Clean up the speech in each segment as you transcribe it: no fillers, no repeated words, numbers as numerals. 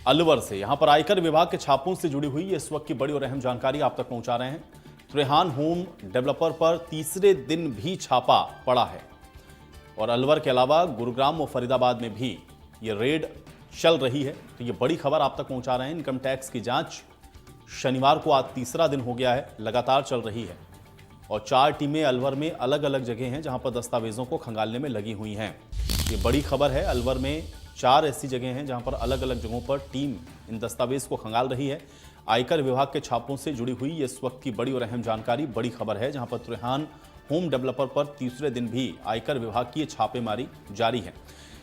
अलवर से यहां पर आयकर विभाग के छापों से जुड़ी हुई इस वक्त की बड़ी और अहम जानकारी आप तक पहुंचा रहे हैं। त्रेहान होम डेवलपर पर तीसरे दिन भी छापा पड़ा है और अलवर के अलावा गुरुग्राम और फरीदाबाद में भी ये रेड चल रही है। तो ये बड़ी खबर आप तक पहुंचा रहे हैं। इनकम टैक्स की जांच शनिवार को आज तीसरा दिन हो गया है, लगातार चल रही है और 4 टीमें अलवर में अलग अलग जगह हैं जहां पर दस्तावेजों को खंगालने में लगी हुई हैं। ये बड़ी खबर है। अलवर में 4 ऐसी जगह हैं जहां पर अलग अलग जगहों पर टीम इन दस्तावेज को खंगाल रही है। आयकर विभाग के छापों से जुड़ी हुई इस वक्त की बड़ी और अहम जानकारी, बड़ी खबर है जहां पर त्रेहान होम डेवलपर पर तीसरे दिन भी आयकर विभाग की छापेमारी जारी है।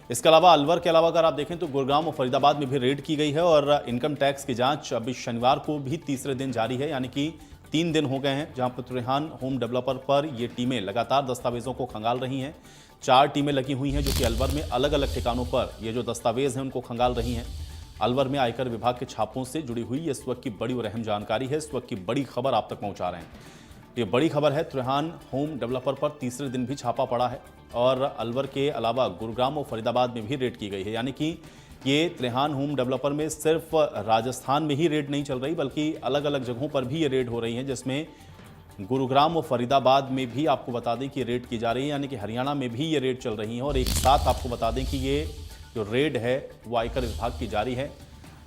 इसके अलावा अलवर के अलावा अगर आप देखें तो गुरुग्राम और फरीदाबाद में भी रेड की गई है और इनकम टैक्स की जांच अभी शनिवार को भी तीसरे दिन जारी है, यानी कि 3 दिन हो गए हैं जहां पर त्रेहान होम डेवलपर पर ये टीमें लगातार दस्तावेजों को खंगाल रही हैं। 4 टीमें लगी हुई हैं जो कि अलवर में अलग अलग ठिकानों पर ये जो दस्तावेज हैं उनको खंगाल रही हैं। अलवर में आयकर विभाग के छापों से जुड़ी हुई इस वक्त की बड़ी और अहम जानकारी है, इस वक्त की बड़ी खबर आप तक पहुंचा रहे हैं। ये बड़ी खबर है। त्रेहान होम डेवलपर पर तीसरे दिन भी छापा पड़ा है और अलवर के अलावा गुरुग्राम और फरीदाबाद में भी रेड की गई है, यानी कि ये त्रेहान होम डेवलपर में सिर्फ राजस्थान में ही रेड नहीं चल रही बल्कि अलग अलग जगहों पर भी ये रेड हो रही है, जिसमें गुरुग्राम और फरीदाबाद में भी आपको बता दें कि रेड की जा रही है, यानी कि हरियाणा में भी ये रेड चल रही है। और एक साथ आपको बता दें कि ये जो रेड है वो आयकर विभाग की जारी है।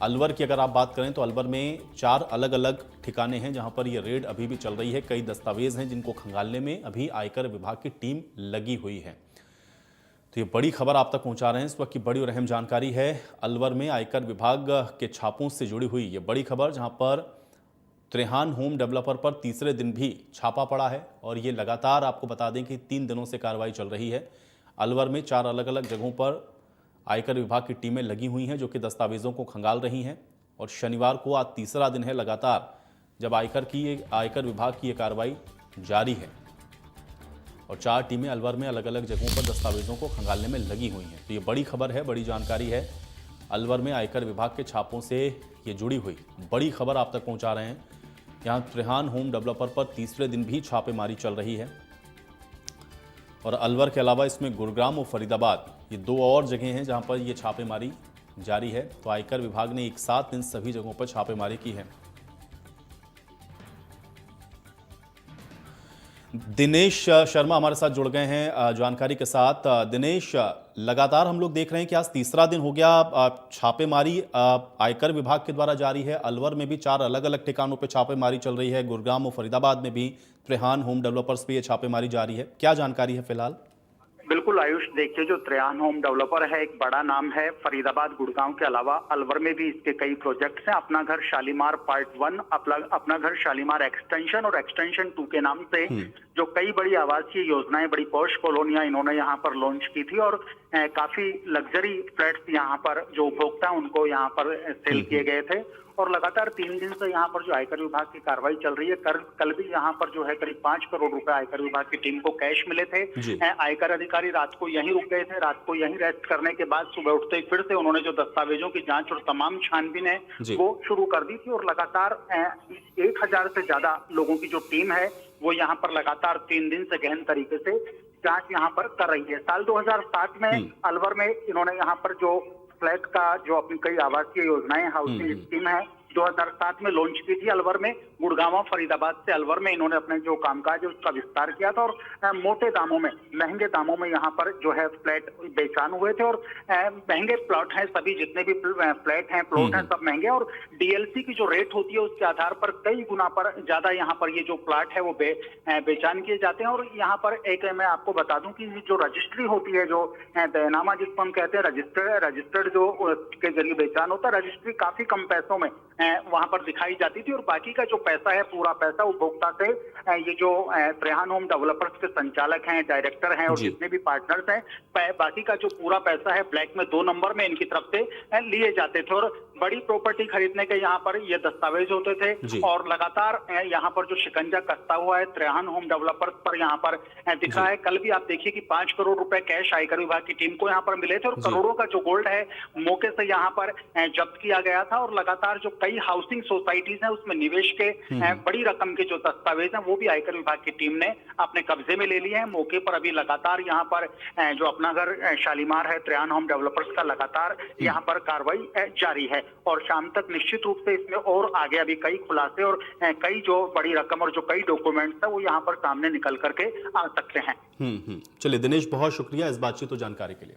अलवर की अगर आप बात करें तो अलवर में 4 अलग अलग ठिकाने हैं जहां पर ये रेड अभी भी चल रही है। कई दस्तावेज हैं जिनको खंगालने में अभी आयकर विभाग की टीम लगी हुई है। तो ये बड़ी खबर आप तक पहुंचा रहे हैं, इस वक्त की बड़ी और अहम जानकारी है। अलवर में आयकर विभाग के छापों से जुड़ी हुई ये बड़ी खबर, जहां पर त्रेहान होम डेवलपर पर तीसरे दिन भी छापा पड़ा है और ये लगातार आपको बता दें कि 3 दिनों से कार्रवाई चल रही है। अलवर में 4 अलग अलग जगहों पर आयकर विभाग की टीमें लगी हुई हैं जो कि दस्तावेजों को खंगाल रही हैं और शनिवार को आज तीसरा दिन है लगातार जब आयकर विभाग की ये कार्रवाई जारी है और 4 टीमें अलवर में अलग अलग जगहों पर दस्तावेजों को खंगालने में लगी हुई हैं। तो ये बड़ी खबर है, बड़ी जानकारी है। अलवर में आयकर विभाग के छापों से ये जुड़ी हुई बड़ी खबर आप तक पहुंचा रहे हैं। यहाँ त्रेहान होम डेवलपर पर तीसरे दिन भी छापेमारी चल रही है और अलवर के अलावा इसमें गुरुग्राम और फरीदाबाद ये 2 और जगह हैं जहां पर ये छापेमारी जारी है। तो आयकर विभाग ने एक साथ इन सभी जगहों पर छापेमारी की है। दिनेश शर्मा हमारे साथ जुड़ गए हैं जानकारी के साथ। दिनेश, लगातार हम लोग देख रहे हैं कि आज तीसरा दिन हो गया छापेमारी आयकर विभाग के द्वारा जारी है। अलवर में भी 4 अलग अलग ठिकानों पे छापेमारी चल रही है। गुरुग्राम और फरीदाबाद में भी त्रेहान होम डेवलपर्स पे ये छापेमारी जारी है। क्या जानकारी है फिलहाल? बिल्कुल आयुष, देखिए जो त्रेहान होम डेवलपर है एक बड़ा नाम है। फरीदाबाद गुड़गांव के अलावा अलवर में भी इसके कई प्रोजेक्ट्स हैं। अपना घर शालीमार पार्ट 1, अपना घर शालीमार एक्सटेंशन और एक्सटेंशन 2 के नाम से जो कई बड़ी आवासीय योजनाएं, बड़ी पॉश कॉलोनियां इन्होंने यहाँ पर लॉन्च की थी और काफी लग्जरी फ्लैट्स यहाँ पर जो उपभोक्ता उनको यहाँ पर सेल किए गए थे। और लगातार 3 दिन से यहाँ पर जो आयकर विभाग की कार्रवाई चल रही है। कल भी यहाँ पर जो है करीब 5 करोड़ रुपए आयकर विभाग की टीम को कैश मिले थे। आयकर अधिकारी रात को यहीं रुक गए थे। रात को यहीं रेस्ट करने के बाद सुबह उठते ही फिर से उन्होंने जो दस्तावेजों की जांच और तमाम छानबीन है वो शुरू कर दी थी और लगातार 1000 से ज्यादा लोगों की जो टीम है वो यहाँ पर लगातार 3 दिन से गहन तरीके से जांच यहाँ पर कर रही है। साल 2007 में अलवर में इन्होंने यहाँ पर जो फ्लैट का जो अपनी कई आवासीय योजनाएं, हाउसिंग स्कीम है 2007 में लॉन्च की थी अलवर में। गुड़गांव फरीदाबाद से अलवर में इन्होंने अपने जो कामकाज है उसका विस्तार किया था और मोटे दामों में, महंगे दामों में यहाँ पर जो है फ्लैट बेचान हुए थे और महंगे प्लॉट हैं। सभी जितने भी फ्लैट हैं, प्लॉट हैं, सब महंगे और डीएलसी की जो रेट होती है उसके आधार पर कई गुना पर ज्यादा यहाँ पर ये जो प्लॉट है वो बेचान किए जाते हैं। और यहाँ पर एक मैं आपको बता दूं कि जो रजिस्ट्री होती है, जो तयनामा जिसको हम कहते हैं, रजिस्टर्ड जो के जरिए बेचान होता है, रजिस्ट्री काफी कम पैसों में वहां पर दिखाई जाती थी और बाकी का जो पैसा है, पूरा पैसा उपभोक्ता से ये जो त्रेहान होम डेवलपर्स के संचालक हैं, डायरेक्टर हैं और जितने भी पार्टनर्स हैं, बाकी का जो पूरा पैसा है ब्लैक में 2 नंबर में इनकी तरफ से लिए जाते थे। और बड़ी प्रॉपर्टी खरीदने के यहाँ पर ये दस्तावेज होते थे और लगातार यहाँ पर जो शिकंजा कसता हुआ है त्रेहान होम डेवलपर्स पर यहाँ पर दिखा है। कल भी आप देखिए कि 5 करोड़ रुपए कैश आयकर विभाग की टीम को यहाँ पर मिले थे और करोड़ों का जो गोल्ड है मौके से यहाँ पर जब्त किया गया था। और लगातार जो कई हाउसिंग सोसाइटीज हैं उसमें निवेश के बड़ी रकम के जो दस्तावेज हैं वो भी आयकर विभाग की टीम ने अपने कब्जे में ले लिए हैं। मौके पर अभी लगातार यहाँ पर जो अपना घर शालीमार है त्रेहान होम डेवलपर्स का लगातार यहाँ पर कार्रवाई जारी है। और शाम तक निश्चित रूप से इसमें और आगे अभी कई खुलासे और कई जो बड़ी रकम और जो कई डॉक्यूमेंट्स है वो यहाँ पर सामने निकल करके आ सकते हैं। चलिए दिनेश, बहुत शुक्रिया इस बातचीत और जानकारी के लिए।